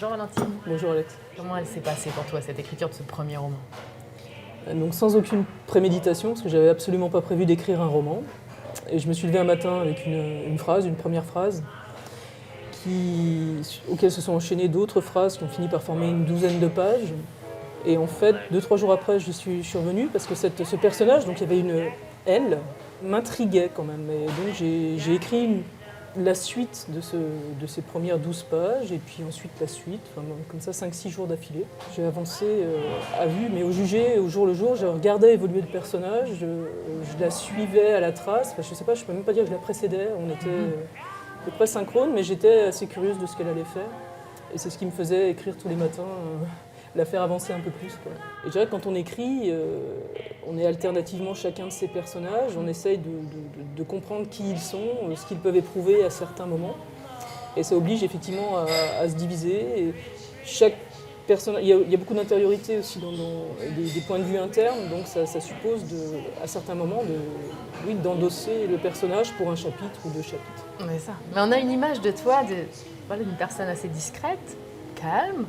Bonjour Valentine. Bonjour Alex. Comment elle s'est passée pour toi, cette écriture de ce premier roman? Donc sans aucune préméditation, parce que j'avais absolument pas prévu d'écrire un roman. Et je me suis levé un matin avec une première phrase, auxquelles se sont enchaînées d'autres phrases qui ont fini par former une douzaine de pages. Et en fait, 2-3 jours après, je suis revenue parce que ce personnage, donc il y avait une elle, m'intriguait quand même. Et donc j'ai écrit la suite de ces premières 12 pages, et puis ensuite la suite, enfin, comme ça 5-6 jours d'affilée. J'ai avancé à vue, mais au jugé, au jour le jour, je regardais évoluer le personnage, je la suivais à la trace, enfin, je sais pas, je peux même pas dire que je la précédais, on était à peu près synchrone, mais j'étais assez curieuse de ce qu'elle allait faire. Et c'est ce qui me faisait écrire tous les matins, la faire avancer un peu plus, quoi. Et je dirais que quand on écrit, on est alternativement chacun de ces personnages, on essaye de comprendre qui ils sont, ce qu'ils peuvent éprouver à certains moments. Et ça oblige effectivement à se diviser. Et chaque personnage, il y a beaucoup d'intériorité aussi dans des points de vue internes, donc ça suppose à certains moments d'endosser le personnage pour un chapitre ou deux chapitres. Mais ça. Mais on a une image de toi, voilà, d'une personne assez discrète, calme.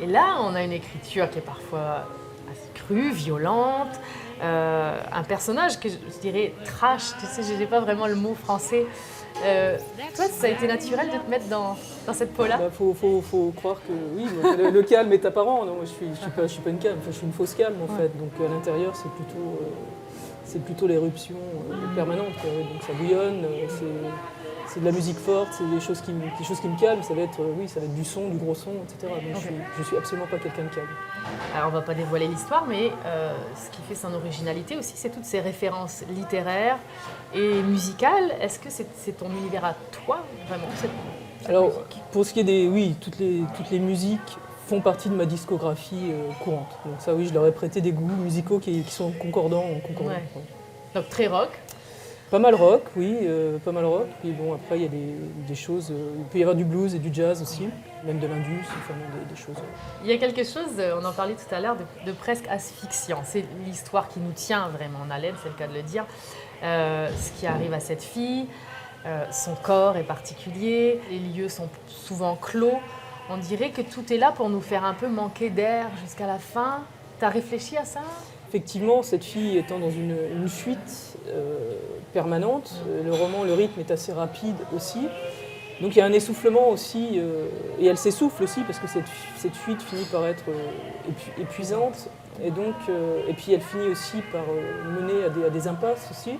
Et là, on a une écriture qui est parfois assez crue, violente. Un personnage que je dirais trash, tu sais, je n'ai pas vraiment le mot français. Toi, ça a été naturel de te mettre dans cette peau-là? Faut croire que oui, le calme est apparent. Non, je suis pas une calme, je suis une fausse calme en fait. Donc à l'intérieur, c'est plutôt l'éruption permanente, quoi. Donc ça bouillonne, c'est de la musique forte, c'est des choses qui me calment. Ça va être du son, du gros son, etc. Donc je suis absolument pas quelqu'un de calme. Alors on va pas dévoiler l'histoire, mais ce qui fait son originalité aussi, c'est toutes ces références littéraires et musicales. Est-ce que c'est ton univers à toi, vraiment, cette Alors, musique? pour ce qui est toutes les musiques font partie de ma discographie courante. Donc ça, oui, je leur ai prêté des goûts musicaux qui sont concordants. Ouais. Donc très rock. Pas mal rock, oui, pas mal rock. Puis bon, après, il y a des choses... il peut y avoir du blues et du jazz aussi, même de l'indus, enfin, des choses... Il y a quelque chose, on en parlait tout à l'heure, de presque asphyxiant. C'est l'histoire qui nous tient vraiment en haleine, c'est le cas de le dire. Ce qui arrive à cette fille, son corps est particulier, les lieux sont souvent clos. On dirait que tout est là pour nous faire un peu manquer d'air jusqu'à la fin. T'as réfléchi à ça? Effectivement, cette fille étant dans une fuite permanente, le roman, le rythme est assez rapide aussi. Donc il y a un essoufflement aussi, et elle s'essouffle aussi parce que cette fuite finit par être épuisante. Et puis elle finit aussi par mener à des impasses aussi.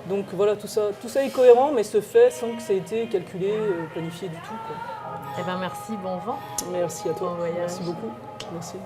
Donc voilà, tout ça est cohérent, mais se fait sans que ça ait été calculé, planifié du tout, quoi. Eh bien merci, bon vent. Merci à toi, Bon voyage. merci beaucoup. Merci.